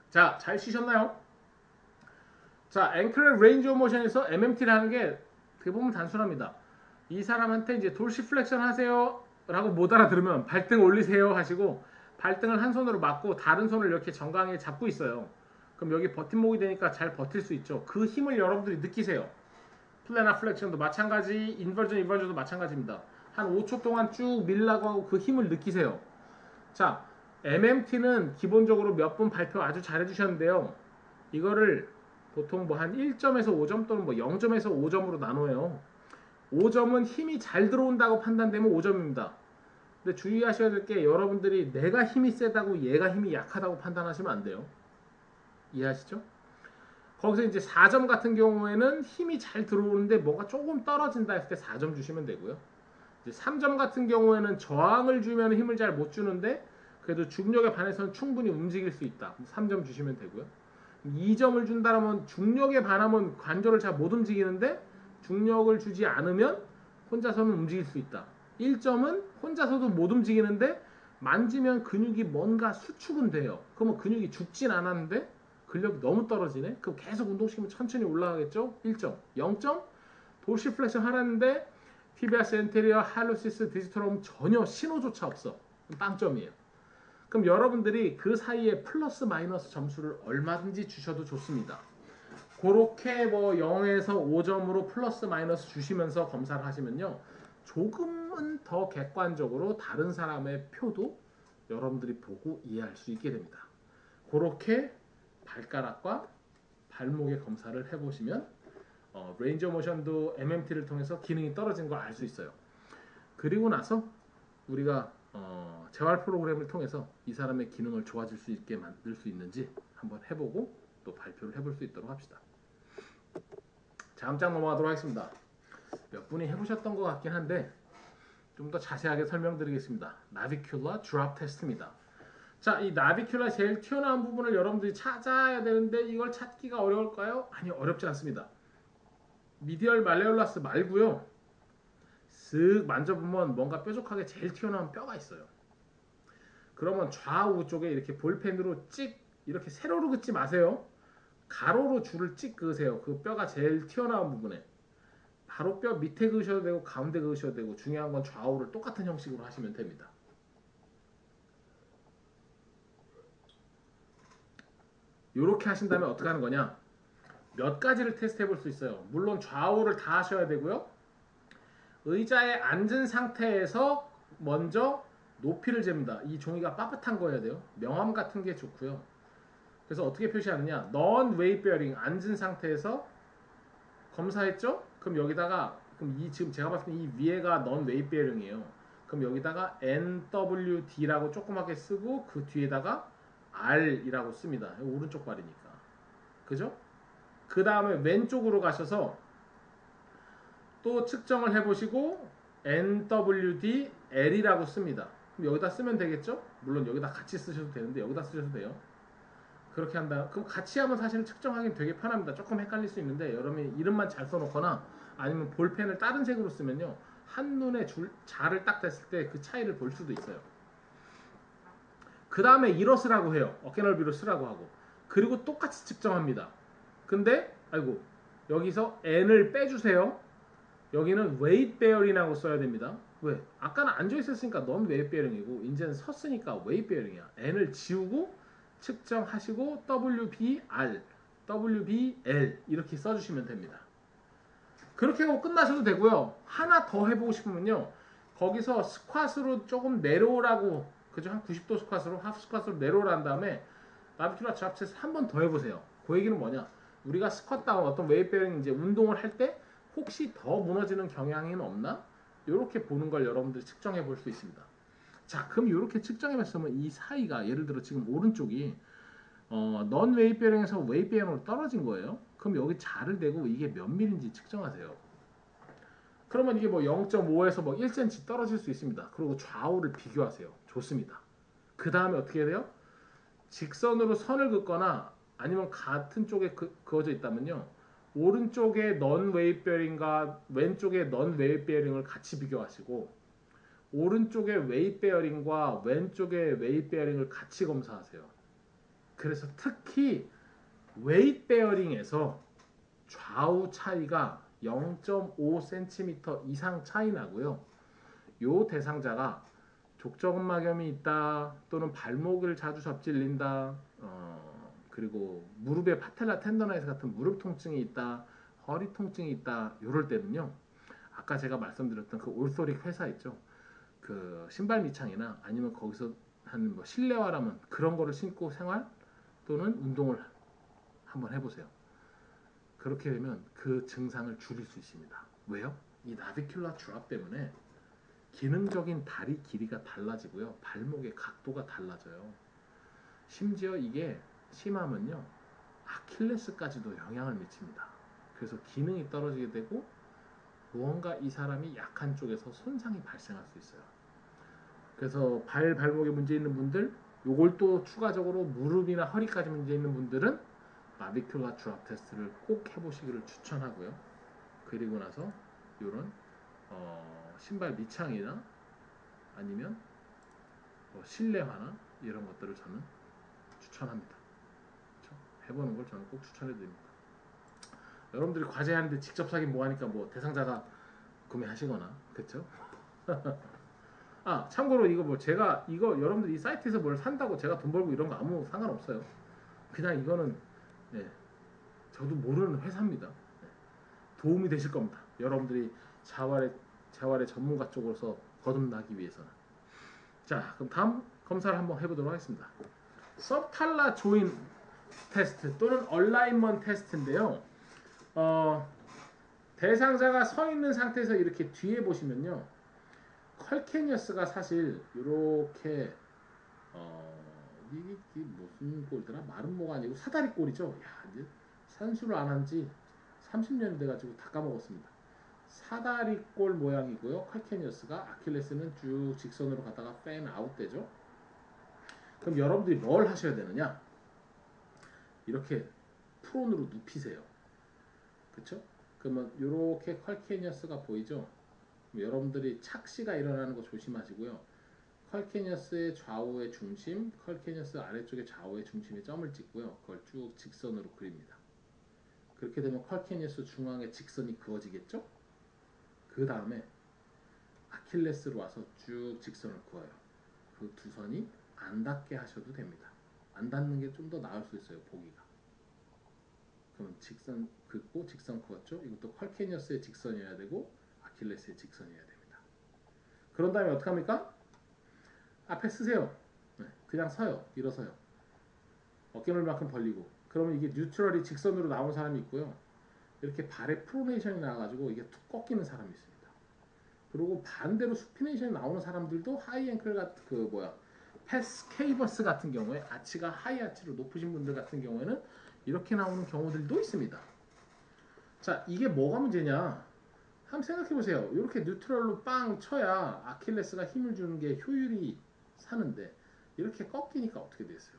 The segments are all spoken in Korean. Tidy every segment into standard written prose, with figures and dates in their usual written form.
자, 잘 쉬셨나요? 자, 앵클 레인지 오브 모션에서 MMT를 하는 게 대부분 단순합니다. 이 사람한테 이제 돌시 플렉션 하세요 라고 못 알아들으면 발등 올리세요 하시고 발등을 한 손으로 막고 다른 손을 이렇게 정강이에 잡고 있어요. 그럼 여기 버팀목이 되니까 잘 버틸 수 있죠. 그 힘을 여러분들이 느끼세요. 플래너 플렉션도 마찬가지, 인버전도 마찬가지입니다. 한 5초 동안 쭉 밀라고 하고 그 힘을 느끼세요. 자, MMT는 기본적으로 몇 분 발표 아주 잘 해주셨는데요. 이거를 보통 뭐 한 1점에서 5점 또는 뭐 0점에서 5점으로 나눠요. 5점은 힘이 잘 들어온다고 판단되면 5점입니다. 근데 주의하셔야 될 게 여러분들이 내가 힘이 세다고 얘가 힘이 약하다고 판단하시면 안 돼요. 이해하시죠? 거기서 이제 4점 같은 경우에는 힘이 잘 들어오는데 뭐가 조금 떨어진다 했을 때 4점 주시면 되고요. 이제 3점 같은 경우에는 저항을 주면 힘을 잘 못 주는데 그래도 중력에 반해서는 충분히 움직일 수 있다. 3점 주시면 되고요. 2점을 준다면 중력에 반하면 관절을 잘 못 움직이는데 중력을 주지 않으면 혼자서는 움직일 수 있다. 1점은 혼자서도 못 움직이는데 만지면 근육이 뭔가 수축은 돼요. 그러면 근육이 죽진 않았는데 근력이 너무 떨어지네. 그럼 계속 운동시키면 천천히 올라가겠죠. 1점. 0점 돌시 플렉션 하라는데 티비아스 엔테리어 할로시스 디지털홈 전혀 신호조차 없어. 빵점이에요. 그럼 여러분들이 그 사이에 플러스 마이너스 점수를 얼마든지 주셔도 좋습니다. 그렇게 뭐 0에서 5점으로 플러스 마이너스 주시면서 검사를 하시면요. 조금은 더 객관적으로 다른 사람의 표도 여러분들이 보고 이해할 수 있게 됩니다. 그렇게 발가락과 발목의 검사를 해보시면 레인지 오브 모션도 MMT를 통해서 기능이 떨어진 걸 알 수 있어요. 그리고 나서 우리가 재활 프로그램을 통해서 이 사람의 기능을 좋아질 수 있게 만들 수 있는지 한번 해보고 또 발표를 해볼 수 있도록 합시다. 다음 장 넘어가도록 하겠습니다. 몇 분이 해보셨던 것 같긴 한데 좀 더 자세하게 설명드리겠습니다. 나비큘라 드롭 테스트입니다. 자, 이 나비큘라 제일 튀어나온 부분을 여러분들이 찾아야 되는데 이걸 찾기가 어려울까요? 아니요, 어렵지 않습니다. 미디얼 말레올라스 말고요. 쓱 만져보면 뭔가 뾰족하게 제일 튀어나온 뼈가 있어요. 그러면 좌우 쪽에 이렇게 볼펜으로 찍 이렇게 세로로 긋지 마세요. 가로로 줄을 찍 그으세요. 그 뼈가 제일 튀어나온 부분에 바로 뼈 밑에 그으셔도 되고 가운데 그으셔도 되고 중요한 건 좌우를 똑같은 형식으로 하시면 됩니다. 이렇게 하신 다음에 어떻게 하는 거냐? 몇 가지를 테스트 해볼 수 있어요. 물론 좌우를 다 하셔야 되고요. 의자에 앉은 상태에서 먼저 높이를 잽니다. 이 종이가 빳빳한 거여야 돼요. 명암 같은 게 좋고요. 그래서 어떻게 표시하느냐? non weight bearing 앉은 상태에서 검사했죠? 그럼 여기다가 그럼 이 지금 제가 봤을 때 이 위에가 non weight bearing이에요. 그럼 여기다가 NWD라고 조그맣게 쓰고 그 뒤에다가 R이라고 씁니다. 오른쪽 발이니까. 그죠? 그 다음에 왼쪽으로 가셔서 또 측정을 해보시고 NWD L이라고 씁니다. 그럼 여기다 쓰면 되겠죠? 물론 여기다 같이 쓰셔도 되는데 여기다 쓰셔도 돼요. 그렇게 한다. 그럼 같이 하면 사실 측정하기 되게 편합니다. 조금 헷갈릴 수 있는데 여러분이 이름만 잘 써놓거나 아니면 볼펜을 다른 색으로 쓰면요. 한눈에 자를 딱 댔을 때 그 차이를 볼 수도 있어요. 그 다음에 일어서라고 해요. 어깨 넓이로 쓰라고 하고. 그리고 똑같이 측정합니다. 근데 아이고 여기서 N을 빼주세요. 여기는 weight bearing이라고 써야 됩니다. 왜? 아까는 앉아 있었으니까 non weight bearing이고 이제는 섰으니까 weight bearing이야. N을 지우고 측정하시고 WBR, WBL 이렇게 써주시면 됩니다. 그렇게 하고 끝나셔도 되고요. 하나 더 해보고 싶으면요. 거기서 스쿼트로 조금 내려오라고 그죠? 한 90도 스쿼트로 하프 스쿼트로 내려오란 다음에 나비큘라 드롭 테스트 한 번 더 해보세요. 그 얘기는 뭐냐? 우리가 스쿼트 다운 어떤 웨이트 베어링 이제 운동을 할 때 혹시 더 무너지는 경향은 없나? 이렇게 보는 걸 여러분들이 측정해 볼 수 있습니다. 자, 그럼 이렇게 측정해 봤으면 이 사이가 예를 들어 지금 오른쪽이 넌 웨이트 베어링에서 웨이트 베어링으로 떨어진 거예요. 그럼 여기 자를 대고 이게 몇 밀인지 측정하세요. 그러면 이게 뭐 0.5에서 뭐 1cm 떨어질 수 있습니다. 그리고 좌우를 비교하세요. 좋습니다. 그 다음에 어떻게 해야 돼요? 직선으로 선을 긋거나 아니면 같은 쪽에 그어져 있다면요. 오른쪽에 non weight bearing과 왼쪽에 non weight bearing을 같이 비교하시고 오른쪽에 weight bearing과 왼쪽에 weight bearing을 같이 검사하세요. 그래서 특히 웨이트 베어링에서 좌우 차이가 0.5cm 이상 차이 나고요. 요 대상자가 족저근막염이 있다, 또는 발목을 자주 접질린다, 그리고 무릎에 파텔라 텐더나이스 같은 무릎 통증이 있다, 허리 통증이 있다, 요럴 때는요. 아까 제가 말씀드렸던 그 올소릭 회사 있죠. 그 신발 미창이나 아니면 거기서 한 뭐 실내화라면 그런 거를 신고 생활 또는 운동을 한번 해보세요. 그렇게 되면 그 증상을 줄일 수 있습니다. 왜요? 이 나비큘라 드랍 때문에 기능적인 다리 길이가 달라지고요. 발목의 각도가 달라져요. 심지어 이게 심하면요. 아킬레스까지도 영향을 미칩니다. 그래서 기능이 떨어지게 되고 무언가 이 사람이 약한 쪽에서 손상이 발생할 수 있어요. 그래서 발목에 문제 있는 분들, 요걸 또 추가적으로 무릎이나 허리까지 문제 있는 분들은 나비큘라 드랍 테스트를 꼭 해보시기를 추천하고요. 그리고 나서 이런 신발 밑창이나 아니면 뭐 실내화나 이런 것들을 저는 추천합니다. 그렇죠? 해보는 걸 저는 꼭 추천해드립니다. 여러분들이 과제하는데 직접 사긴 뭐하니까 뭐 대상자가 구매하시거나 그렇죠? 아 참고로 이거 뭐 제가 이거 여러분들 이 사이트에서 뭘 산다고 제가 돈 벌고 이런 거 아무 상관없어요. 그냥 이거는 네, 저도 모르는 회사입니다. 네, 도움이 되실 겁니다. 여러분들이 재활의 전문가 쪽으로서 거듭나기 위해서는. 자, 그럼 다음 검사를 한번 해보도록 하겠습니다. 서브탈라 조인 테스트 또는 얼라인먼트 테스트인데요. 대상자가 서 있는 상태에서 이렇게 뒤에 보시면요, 컬케니어스가 사실 이렇게 이게 무슨 꼴이더라? 마름모가 아니고 사다리 꼴이죠. 야, 이제 산수를 안 한 지 30년이 돼가지고 다 까먹었습니다. 사다리꼴 모양이고요. 컬케니어스가 아킬레스는 쭉 직선으로 가다가 팬 아웃되죠. 그럼 여러분들이 뭘 하셔야 되느냐? 이렇게 프론으로 눕히세요. 그쵸? 그러면 이렇게 컬케니어스가 보이죠? 여러분들이 착시가 일어나는 거 조심하시고요. 컬케니어스의 좌우의 중심, 컬케니어스 아래쪽의 좌우의 중심에 점을 찍고요. 그걸 쭉 직선으로 그립니다. 그렇게 되면 컬케니어스 중앙에 직선이 그어지겠죠? 그 다음에 아킬레스로 와서 쭉 직선을 그어요. 그 두 선이 안 닿게 하셔도 됩니다. 안 닿는 게 좀 더 나을 수 있어요, 보기가. 그러면 직선 긋고 직선 그었죠? 이것도 컬케니어스의 직선이어야 되고 아킬레스의 직선이어야 됩니다. 그런 다음에 어떻게 합니까? 앞에 쓰세요. 네, 그냥 서요. 일어서요. 어깨너비만큼 벌리고. 그러면 이게 뉴트럴이 직선으로 나오는 사람이 있고요. 이렇게 발에 프로네이션이 나와가지고 이게 툭 꺾이는 사람이 있습니다. 그리고 반대로 수피네이션이 나오는 사람들도 하이 앵클 같은 그 뭐야 패스 케이버스 같은 경우에 아치가 하이 아치로 높으신 분들 같은 경우에는 이렇게 나오는 경우들도 있습니다. 자, 이게 뭐가 문제냐? 한번 생각해 보세요. 이렇게 뉴트럴로 빵 쳐야 아킬레스가 힘을 주는 게 효율이 사는데 이렇게 꺾이니까 어떻게 됐어요?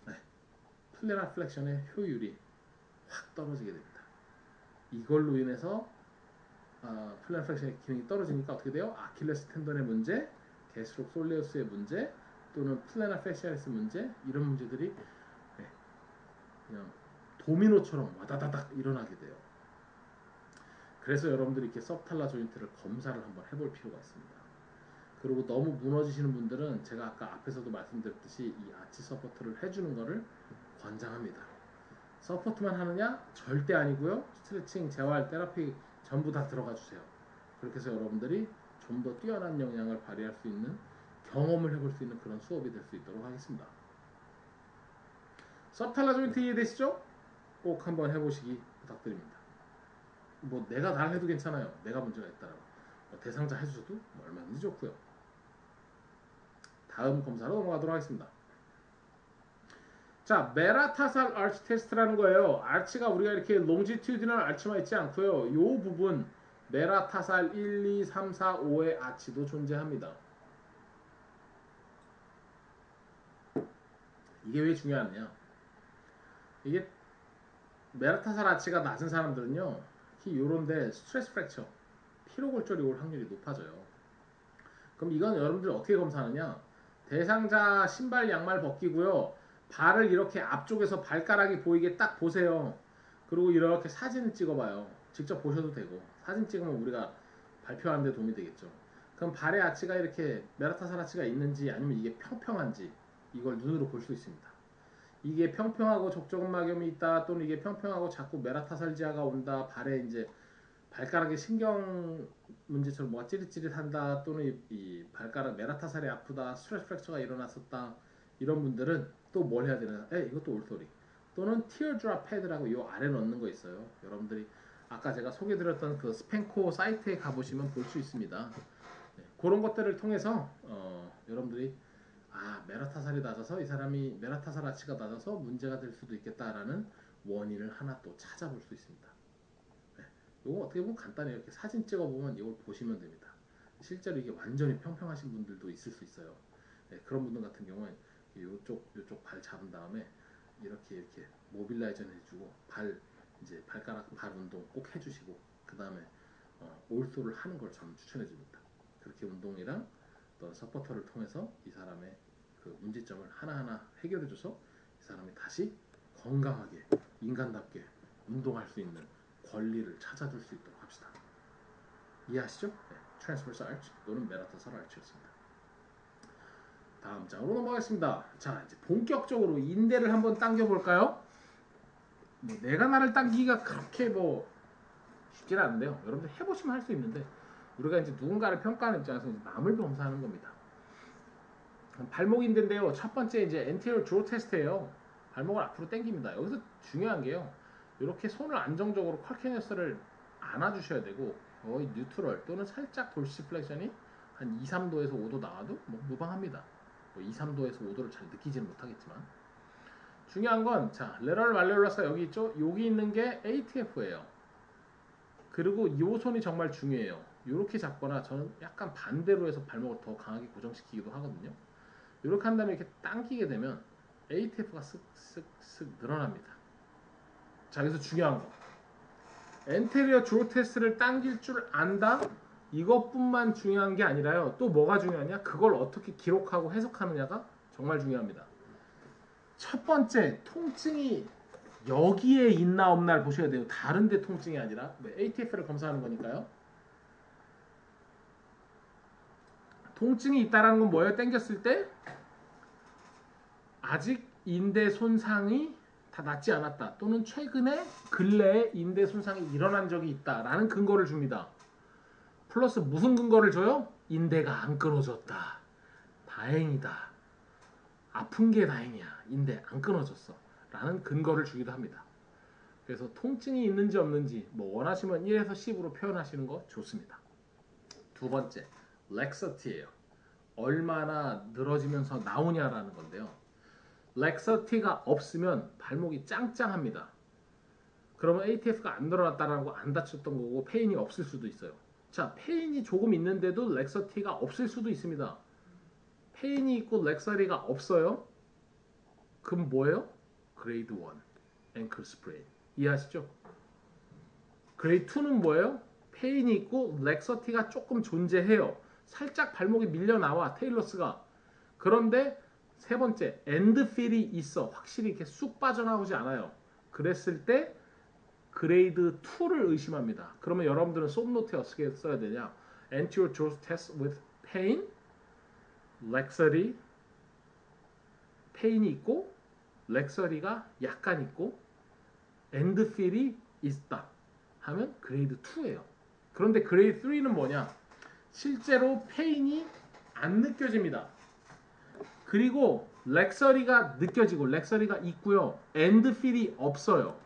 네, 플레나 플렉션의 효율이 확 떨어지게 됩니다. 이걸로 인해서 플레나 플렉션의 기능이 떨어지니까 어떻게 돼요? 아킬레스 텐던의 문제, 게스트록 솔레우스의 문제, 또는 플레나 패시아리스 문제, 이런 문제들이 네, 그냥 도미노처럼 와다다닥 일어나게 돼요. 그래서 여러분들이 이렇게 서브탈라 조인트를 검사를 한번 해볼 필요가 있습니다. 그리고 너무 무너지시는 분들은 제가 아까 앞에서도 말씀드렸듯이 이 아치 서포트를 해주는 거를 권장합니다. 서포트만 하느냐? 절대 아니고요. 스트레칭, 재활, 테라피 전부 다 들어가 주세요. 그렇게 해서 여러분들이 좀 더 뛰어난 역량을 발휘할 수 있는, 경험을 해볼 수 있는 그런 수업이 될 수 있도록 하겠습니다. 서브탈라 조인트 이해되시죠? 꼭 한번 해보시기 부탁드립니다. 뭐 내가 다 해도 괜찮아요. 내가 문제가 있다라고. 대상자 해주셔도 얼마든지 좋고요. 다음 검사로 넘어가도록 하겠습니다. 자, 메라타살 아치 테스트라는 거예요. 아치가 우리가 이렇게 롱지튜디널 아치만 있지 않고요. 이 부분 메라타살 1, 2, 3, 4, 5의 아치도 존재합니다. 이게 왜 중요하냐? 이게 메라타살 아치가 낮은 사람들은요, 특히 요런데 스트레스 프랙처, 피로골절이 올 확률이 높아져요. 그럼 이건 여러분들이 어떻게 검사하느냐? 대상자 신발 양말 벗기고요. 발을 이렇게 앞쪽에서 발가락이 보이게 딱 보세요. 그리고 이렇게 사진을 찍어봐요. 직접 보셔도 되고 사진 찍으면 우리가 발표하는 데 도움이 되겠죠. 그럼 발의 아치가 이렇게 메라타살 아치가 있는지 아니면 이게 평평한지 이걸 눈으로 볼 수 있습니다. 이게 평평하고 족저근막염이 있다 또는 이게 평평하고 자꾸 메라타살지아가 온다 발에 이제 발가락에 신경 문제처럼 뭐가 찌릿찌릿한다 또는 이 발가락 메라타살이 아프다 스트레스 프랙처가 일어났었다 이런 분들은 또 뭘 해야 되나? 이것도 올소리 또는 티어드랍 패드라고 이 아래 넣는 거 있어요. 여러분들이 아까 제가 소개드렸던 그 스펜코 사이트에 가보시면 볼 수 있습니다. 네, 그런 것들을 통해서 여러분들이 메라타살이 낮아서 이 사람이 메라타살 아치가 낮아서 문제가 될 수도 있겠다라는 원인을 하나 또 찾아볼 수 있습니다. 네, 이거 어떻게 보면 간단해요. 이렇게 사진 찍어보면 이걸 보시면 됩니다. 실제로 이게 완전히 평평하신 분들도 있을 수 있어요. 네, 그런 분들 같은 경우에 요쪽 발 잡은 다음에 이렇게 모빌라이저는 해주고 이제 발가락 발 운동 꼭 해주시고 그 다음에 올소를 하는 걸 저는 추천해줍니다. 그렇게 운동이랑 또 서포터를 통해서 이 사람의 그 문제점을 하나하나 해결해줘서 이 사람이 다시 건강하게 인간답게 운동할 수 있는 권리를 찾아줄 수 있도록 합시다. 이해하시죠? 네, 트랜스버스 아치 또는 메라타살 아치였습니다. 다음 장으로 넘어가겠습니다. 자, 이제 본격적으로 인대를 한번 당겨볼까요? 뭐 내가 나를 당기기가 그렇게 쉽진 않은데요. 여러분들 해보시면 할 수 있는데 우리가 이제 누군가를 평가하는 입장에서 이제 남을 검사하는 겁니다. 발목 인대인데요. 첫 번째 이제 anterior draw test예요. 발목을 앞으로 당깁니다. 여기서 중요한 게요. 이렇게 손을 안정적으로 컬캐니어스를 안아주셔야 되고 거의 뉴트럴 또는 살짝 돌시플렉션이 한 2, 3도에서 5도 나와도 무방합니다. 2, 3도에서 5도를 잘 느끼지는 못하겠지만 중요한 건 레럴 말레올라스가 여기 있죠. 여기 있는 게 ATF예요. 그리고 이 손이 정말 중요해요. 이렇게 잡거나 저는 약간 반대로 해서 발목을 더 강하게 고정시키기도 하거든요. 이렇게 한 다음에 이렇게 당기게 되면 ATF가 쓱쓱쓱 늘어납니다. 자, 여기서 중요한 거. 엔테리어 드로 테스트를 당길 줄 안다? 이것뿐만 중요한 게 아니라요. 또 뭐가 중요하냐? 그걸 어떻게 기록하고 해석하느냐가 정말 중요합니다. 첫 번째, 통증이 여기에 있나 없나를 보셔야 돼요. 다른 데 통증이 아니라 ATF를 검사하는 거니까요. 통증이 있다는 건 뭐예요? 당겼을 때 아직 인대 손상이 다 낫지 않았다. 또는 최근에 근래에 인대 손상이 일어난 적이 있다라는 근거를 줍니다. 플러스 무슨 근거를 줘요? 인대가 안 끊어졌다. 다행이다. 아픈 게 다행이야. 인대 안 끊어졌어. 라는 근거를 주기도 합니다. 그래서 통증이 있는지 없는지 원하시면 1에서 10으로 표현하시는 거 좋습니다. 두 번째, 렉서티예요. 얼마나 늘어지면서 나오냐라는 건데요. 렉서티가 없으면 발목이 짱짱합니다. 그러면 ATF가 안 늘어났다는 거 안 다쳤던 거고 페인이 없을 수도 있어요. 자, 페인이 조금 있는데도 렉서티가 없을 수도 있습니다. 페인이 있고 렉서리가 없어요? 그럼 뭐예요? 그레이드 1 앵클 스프레인. 이해하시죠? 그레이드 2는 뭐예요? 페인이 있고 렉서티가 조금 존재해요. 살짝 발목이 밀려 나와 테일러스가. 그런데 세 번째, 엔드 필이 있어. 확실히 이렇게 쑥 빠져나오지 않아요. 그랬을 때 그레이드 2를 의심합니다. 그러면 여러분들은 솜노트에 어떻게 써야 되냐? Anterior jaw test with pain, 렉서리, 페인이 있고 렉서리가 약간 있고 엔드 필이 있다 하면 그레이드 2예요. 그런데 그레이드 3는 뭐냐? 실제로 페인이 안 느껴집니다. 그리고 렉서리가 느껴지고 렉서리가 있고요. 엔드 필이 없어요.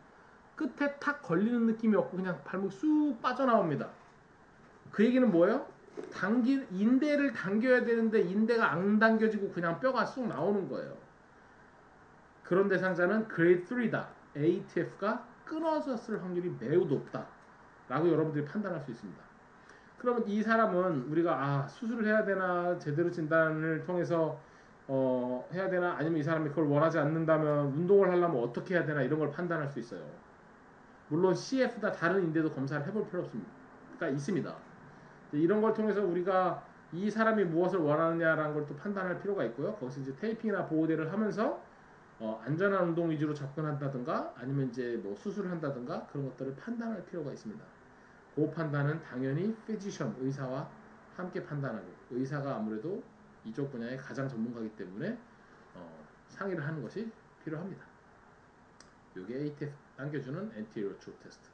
끝에 탁 걸리는 느낌이 없고 그냥 발목이 쑥 빠져나옵니다. 그 얘기는 뭐예요? 인대를 당겨야 되는데 인대가 안 당겨지고 그냥 뼈가 쑥 나오는 거예요. 그런 대상자는 그레이드 3다. ATF가 끊어졌을 확률이 매우 높다. 라고 여러분들이 판단할 수 있습니다. 그러면 이 사람은 우리가 수술을 해야 되나 제대로 진단을 통해서 해야 되나 아니면 이 사람이 그걸 원하지 않는다면 운동을 하려면 어떻게 해야 되나 이런 걸 판단할 수 있어요. 물론 CF나 다른 인대도 검사를 해볼 필요가 있습니다. 이런 걸 통해서 우리가 이 사람이 무엇을 원하느냐라는 걸 또 판단할 필요가 있고요. 거기서 이제 테이핑이나 보호대를 하면서 안전한 운동 위주로 접근한다든가 아니면 이제 뭐 수술을 한다든가 그런 것들을 판단할 필요가 있습니다. 그 판단은 당연히 피지션 의사와 함께 판단하고 의사가 아무래도 이쪽 분야의 가장 전문가이기 때문에 상의를 하는 것이 필요합니다. 이게 ATF 당겨주는 anterior true test.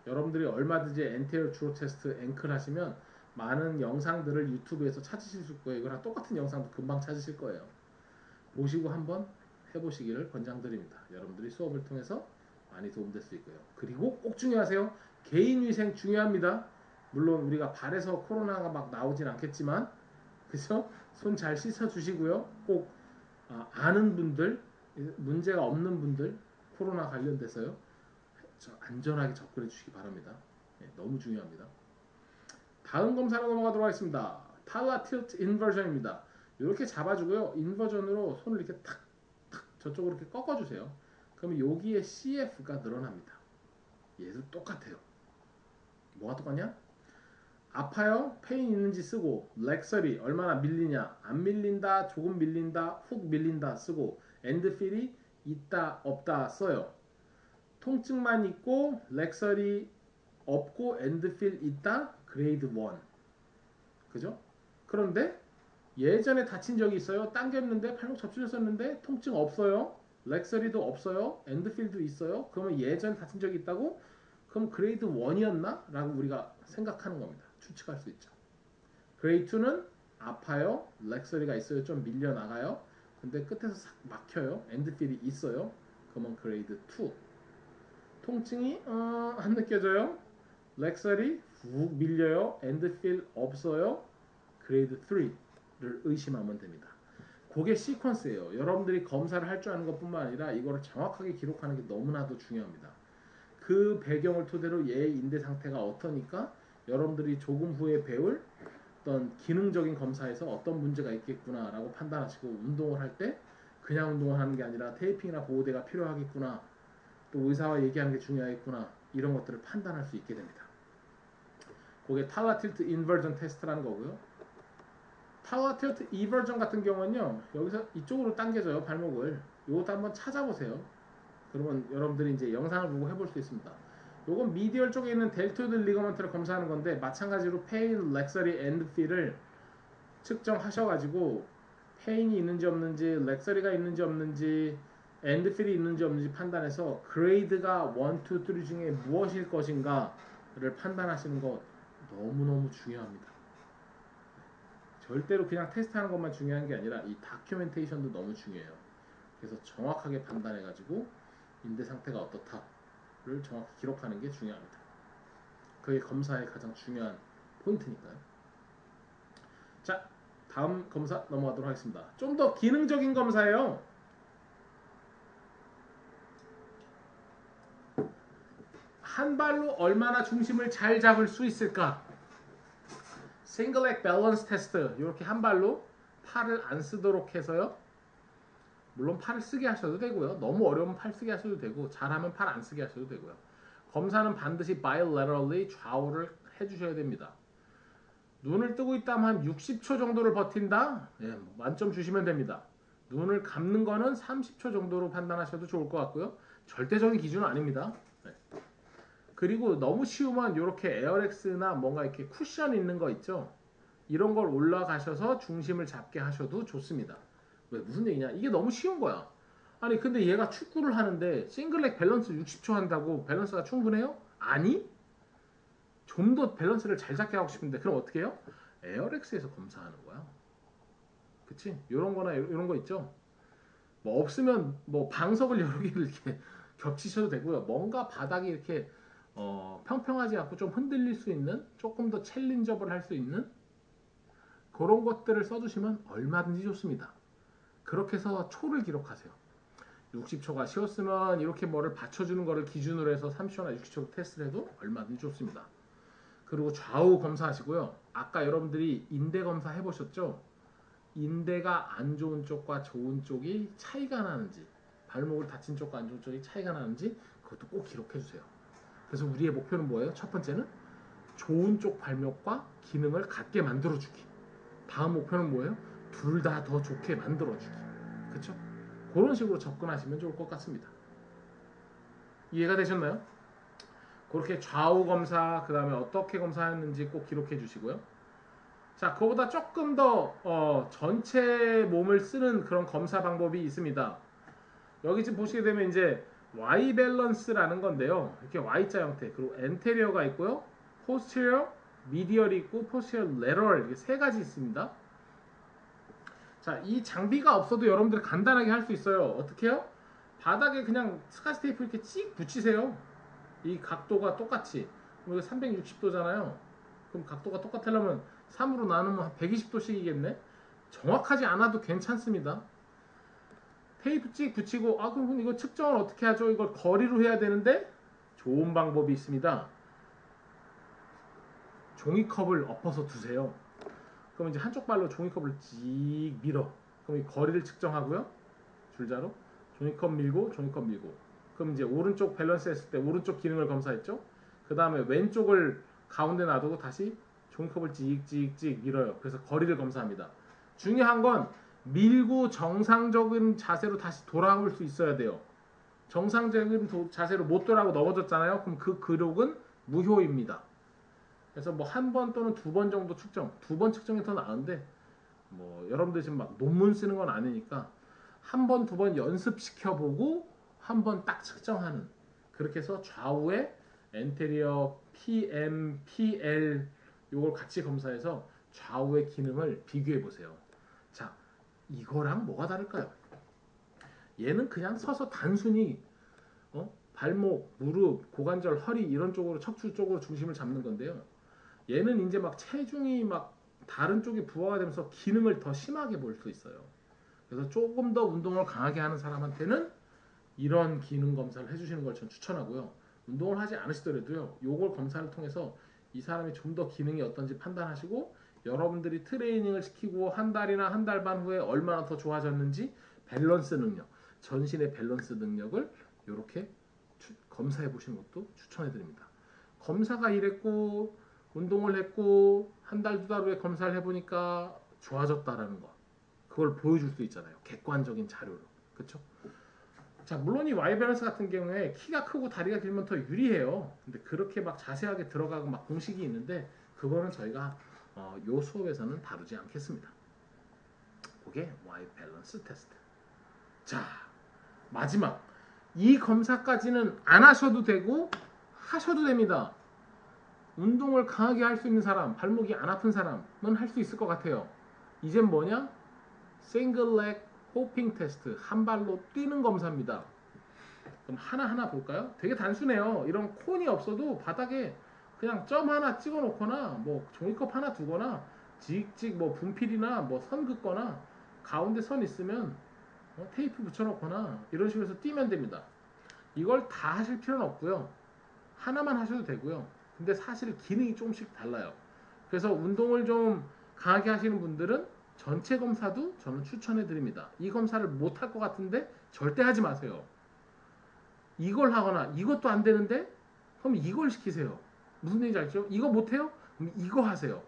여러분들이 얼마든지 anterior true test 앵클 하시면 많은 영상들을 유튜브에서 찾으실 수 있고요. 이거랑 똑같은 영상도 금방 찾으실 거예요. 보시고 한번 해보시기를 권장드립니다. 여러분들이 수업을 통해서 많이 도움될 수 있고요. 그리고 꼭 중요하세요. 개인위생 중요합니다. 물론 우리가 발에서 코로나가 막 나오진 않겠지만 그래서 손 잘 씻어 주시고요. 꼭 아는 분들, 문제가 없는 분들 코로나 관련돼서요. 안전하게 접근해 주시기 바랍니다. 네, 너무 중요합니다. 다음 검사로 넘어가도록 하겠습니다. 탈라 틸트 인버전입니다. 이렇게 잡아주고요. 인버전으로 손을 이렇게 탁 저쪽으로 이렇게 꺾어주세요. 그러면 여기에 CF가 늘어납니다. 얘도 똑같아요. 뭐가 똑같냐? 아파요? 페인 있는지 쓰고 렉서리 얼마나 밀리냐 안 밀린다 조금 밀린다 훅 밀린다 쓰고 엔드필이 있다 없다 써요. 통증만 있고 렉서리 없고 엔드필 있다 그레이드 1 그죠? 그런데 예전에 다친 적이 있어요. 당겼는데 팔목 접질렸었는데 통증 없어요. 렉서리도 없어요. 엔드필도 있어요. 그러면 예전에 다친 적이 있다고? 그럼 그레이드 1이었나? 라고 우리가 생각하는 겁니다. 추측할 수 있죠. 그레이드 2는 아파요. 렉서리가 있어요. 좀 밀려나가요. 근데 끝에서 싹 막혀요. 엔드필이 있어요. 그러면 그레이드 2. 통증이 안 느껴져요. 렉서리 훅 밀려요. 엔드필 없어요. 그레이드 3를 의심하면 됩니다. 그게 시퀀스예요. 여러분들이 검사를 할 줄 아는 것뿐만 아니라 이거를 정확하게 기록하는 게 너무나도 중요합니다. 그 배경을 토대로 얘의 인대 상태가 어떠니까 여러분들이 조금 후에 배울 어떤 기능적인 검사에서 어떤 문제가 있겠구나 라고 판단하시고 운동을 할 때 그냥 운동을 하는 게 아니라 테이핑이나 보호대가 필요하겠구나 또 의사와 얘기하는 게 중요하겠구나 이런 것들을 판단할 수 있게 됩니다. 그게 탈라 틸트 인버전 테스트라는 거고요. 탈라 틸트 이버전 같은 경우는요 여기서 이쪽으로 당겨져요 발목을. 이것도 한번 찾아보세요. 그러면 여러분들이 이제 영상을 보고 해볼 수 있습니다. 요건 미디얼 쪽에 있는 델토이드 리거먼트를 검사하는 건데 마찬가지로 페인, 렉서리, 엔드필을 측정하셔가지고 페인이 있는지 없는지, 렉서리가 있는지 없는지, 엔드필이 있는지 없는지 판단해서 그레이드가 1, 2, 3 중에 무엇일 것인가를 판단하시는 거 너무너무 중요합니다. 절대로 그냥 테스트하는 것만 중요한 게 아니라 이 다큐멘테이션도 너무 중요해요. 그래서 정확하게 판단해가지고 인대 상태가 어떻다를 정확히 기록하는 게 중요합니다. 그게 검사의 가장 중요한 포인트니까요. 자, 다음 검사 넘어가도록 하겠습니다. 좀 더 기능적인 검사예요. 한 발로 얼마나 중심을 잘 잡을 수 있을까? 싱글 렉 밸런스 테스트. 이렇게 한 발로 팔을 안 쓰도록 해서요. 물론 팔을 쓰게 하셔도 되고요. 너무 어려우면 팔 쓰게 하셔도 되고 잘하면 팔 안 쓰게 하셔도 되고요. 검사는 반드시 bilaterally 좌우를 해주셔야 됩니다. 눈을 뜨고 있다면 한 60초 정도를 버틴다? 예, 만점 주시면 됩니다. 눈을 감는 거는 30초 정도로 판단하셔도 좋을 것 같고요. 절대적인 기준은 아닙니다. 네. 그리고 너무 쉬우면 이렇게 에어렉스나 뭔가 이렇게 쿠션 있는 거 있죠? 이런 걸 올라가셔서 중심을 잡게 하셔도 좋습니다. 왜 무슨 얘기냐? 이게 너무 쉬운 거야. 아니 근데 얘가 축구를 하는데 싱글렉 밸런스 60초 한다고 밸런스가 충분해요? 아니? 좀 더 밸런스를 잘 잡게 하고 싶은데 그럼 어떻게 해요? 에어렉스에서 검사하는 거야. 그치? 요런 거나 요런 거 있죠? 뭐 없으면 뭐 방석을 여러 개를 이렇게 겹치셔도 되고요. 뭔가 바닥이 이렇게 평평하지 않고 좀 흔들릴 수 있는 조금 더 챌린저블 할 수 있는 그런 것들을 써주시면 얼마든지 좋습니다. 그렇게 해서 초를 기록하세요. 60초가 쉬웠으면 이렇게 뭐를 받쳐주는 거를 기준으로 해서 30초나 60초 테스트를 해도 얼마든지 좋습니다. 그리고 좌우 검사하시고요. 아까 여러분들이 인대 검사 해보셨죠? 인대가 안 좋은 쪽과 좋은 쪽이 차이가 나는지 발목을 다친 쪽과 안 좋은 쪽이 차이가 나는지 그것도 꼭 기록해 주세요. 그래서 우리의 목표는 뭐예요? 첫 번째는 좋은 쪽 발목과 기능을 갖게 만들어주기. 다음 목표는 뭐예요? 둘 다 더 좋게 만들어주기. 그쵸? 그런 식으로 접근하시면 좋을 것 같습니다. 이해가 되셨나요? 그렇게 좌우 검사, 그 다음에 어떻게 검사했는지 꼭 기록해 주시고요. 자, 그거보다 조금 더 전체 몸을 쓰는 그런 검사 방법이 있습니다. 여기 지금 보시게 되면 이제 Y 밸런스라는 건데요. 이렇게 Y자 형태, 그리고 엔테리어가 있고요, 포스티리어, 미디얼이 있고, 포스티리어 레터럴, 이게 세 가지 있습니다. 자, 이 장비가 없어도 여러분들 간단하게 할 수 있어요. 어떻게 해요? 바닥에 그냥 스카치 테이프 이렇게 찍 붙이세요. 이 각도가 똑같이. 이거 360도잖아요. 그럼 각도가 똑같으려면 3으로 나누면 한 120도씩이겠네? 정확하지 않아도 괜찮습니다. 테이프 찍 붙이고, 아, 그럼 이거 측정을 어떻게 하죠? 이걸 거리로 해야 되는데, 좋은 방법이 있습니다. 종이컵을 엎어서 두세요. 그럼 이제 한쪽 발로 종이컵을 찍 밀어. 그럼 이 거리를 측정하고요. 줄자로. 종이컵 밀고, 종이컵 밀고. 그럼 이제 오른쪽 밸런스 했을 때 오른쪽 기능을 검사했죠. 그 다음에 왼쪽을 가운데 놔두고 다시 종이컵을 찍찍찍 밀어요. 그래서 거리를 검사합니다. 중요한 건 밀고 정상적인 자세로 다시 돌아올 수 있어야 돼요. 정상적인 자세로 못 돌아오고 넘어졌잖아요. 그럼 그 기록은 무효입니다. 그래서 뭐 한 번 또는 두 번 정도 측정, 두 번 측정이 더 나은데, 뭐 여러분들 지금 막 논문 쓰는 건 아니니까 한 번, 두 번 연습시켜보고 한 번 딱 측정하는, 그렇게 해서 좌우에 엔테리어, PM, PL 요걸 같이 검사해서 좌우의 기능을 비교해 보세요. 자, 이거랑 뭐가 다를까요? 얘는 그냥 서서 단순히 발목, 무릎, 고관절, 허리 이런 쪽으로, 척추 쪽으로 중심을 잡는 건데요. 얘는 이제 막 체중이 막 다른 쪽에 부하가 되면서 기능을 더 심하게 볼 수 있어요. 그래서 조금 더 운동을 강하게 하는 사람한테는 이런 기능 검사를 해주시는 걸 전 추천하고요. 운동을 하지 않으시더라도요, 요걸 검사를 통해서 이 사람이 좀 더 기능이 어떤지 판단하시고, 여러분들이 트레이닝을 시키고 한 달이나 한 달 반 후에 얼마나 더 좋아졌는지 밸런스 능력, 전신의 밸런스 능력을 이렇게 검사해 보시는 것도 추천해 드립니다. 검사가 이랬고 운동을 했고 한 달, 두 달 후에 검사를 해보니까 좋아졌다라는 거, 그걸 보여줄 수 있잖아요. 객관적인 자료로. 그렇죠? 자, 물론 이 Y 밸런스 같은 경우에 키가 크고 다리가 길면 더 유리해요. 근데 그렇게 막 자세하게 들어가고 막 공식이 있는데, 그거는 저희가 요 수업에서는 다루지 않겠습니다. 그게 Y 밸런스 테스트. 자, 마지막, 이 검사까지는 안 하셔도 되고 하셔도 됩니다. 운동을 강하게 할 수 있는 사람, 발목이 안 아픈 사람은 할 수 있을 것 같아요. 이젠 뭐냐? 싱글 렉 호핑 테스트, 한 발로 뛰는 검사입니다. 그럼 하나하나 볼까요? 되게 단순해요. 이런 콘이 없어도 바닥에 그냥 점 하나 찍어 놓거나, 뭐 종이컵 하나 두거나, 찍찍 뭐 분필이나 뭐 선 긋거나, 가운데 선 있으면 테이프 붙여 놓거나 이런 식으로 해서 뛰면 됩니다. 이걸 다 하실 필요는 없고요. 하나만 하셔도 되고요. 근데 사실 기능이 조금씩 달라요. 그래서 운동을 좀 강하게 하시는 분들은 전체 검사도 저는 추천해 드립니다. 이 검사를 못 할 것 같은데 절대 하지 마세요. 이걸 하거나 이것도 안 되는데 그럼 이걸 시키세요. 무슨 얘기인지 알죠? 이거 못해요? 그럼 이거 하세요.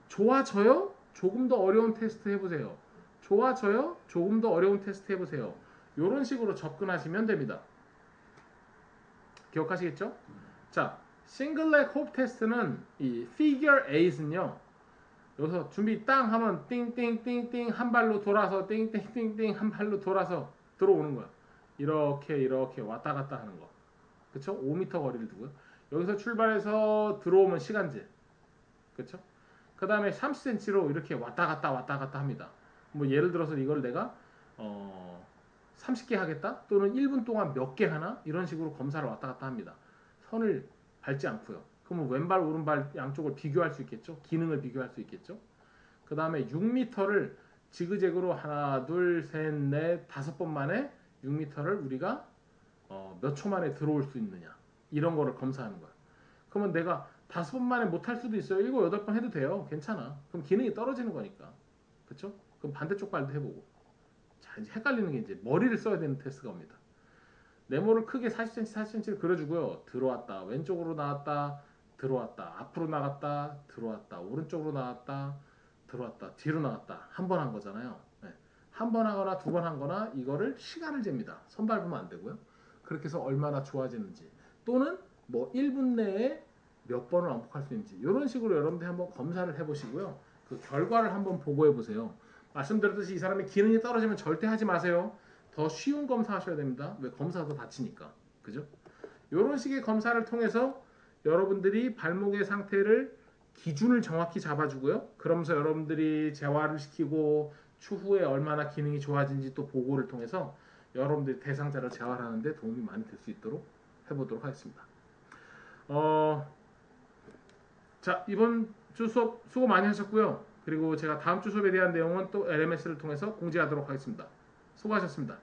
좋아져요? 조금 더 어려운 테스트 해보세요. 좋아져요? 조금 더 어려운 테스트 해보세요. 이런 식으로 접근하시면 됩니다. 기억하시겠죠? 자, 싱글렉 호흡 테스트는 이 figure 8은요. 여기서 준비 땅 하면 띵띵띵띵 한 발로 돌아서 띵띵띵띵 한 발로 돌아서 들어오는 거야. 이렇게 이렇게 왔다 갔다 하는 거. 그쵸? 5m 거리를 두고요. 여기서 출발해서 들어오면 시간제. 그쵸? 그 다음에 30cm로 이렇게 왔다 갔다 합니다. 뭐 예를 들어서 이걸 내가 30개 하겠다, 또는 1분 동안 몇 개 하나, 이런 식으로 검사를 왔다 갔다 합니다. 선을 밟지 않고요. 그러면 왼발 오른발 양쪽을 비교할 수 있겠죠. 기능을 비교할 수 있겠죠. 그 다음에 6m를 지그재그로 하나 둘 셋 넷 다섯 번 만에 6m를 우리가 몇 초 만에 들어올 수 있느냐, 이런 거를 검사하는 거야. 그러면 내가 5번 만에 못 할 수도 있어요. 7, 8번 해도 돼요. 괜찮아. 그럼 기능이 떨어지는 거니까. 그쵸? 그럼 반대쪽 발도 해보고. 자, 이제 헷갈리는 게 이제 머리를 써야 되는 테스트가 옵니다. 네모를 크게 40cm, 40cm를 그려주고요. 들어왔다, 왼쪽으로 나왔다, 들어왔다, 앞으로 나갔다, 들어왔다, 오른쪽으로 나왔다, 들어왔다, 뒤로 나왔다. 한 번 한 거잖아요. 네. 한 번 하거나 두 번 하거나 이거를 시간을 잽니다. 선발보면 안 되고요. 그렇게 해서 얼마나 좋아지는지 또는 뭐 1분 내에 몇 번을 왕복할 수 있는지 이런 식으로 여러분들이 한번 검사를 해보시고요. 그 결과를 한번 보고해 보세요. 말씀드렸듯이 이 사람의 기능이 떨어지면 절대 하지 마세요. 더 쉬운 검사 하셔야 됩니다. 왜 검사도 다치니까. 그죠? 이런 식의 검사를 통해서 여러분들이 발목의 상태를 기준을 정확히 잡아주고요. 그러면서 여러분들이 재활을 시키고 추후에 얼마나 기능이 좋아진지 또 보고를 통해서 여러분들이 대상자를 재활하는 데 도움이 많이 될 수 있도록 해보도록 하겠습니다. 자, 이번 주 수업 수고 많이 하셨고요. 그리고 제가 다음 주 수업에 대한 내용은 또 LMS를 통해서 공지하도록 하겠습니다. 수고하셨습니다.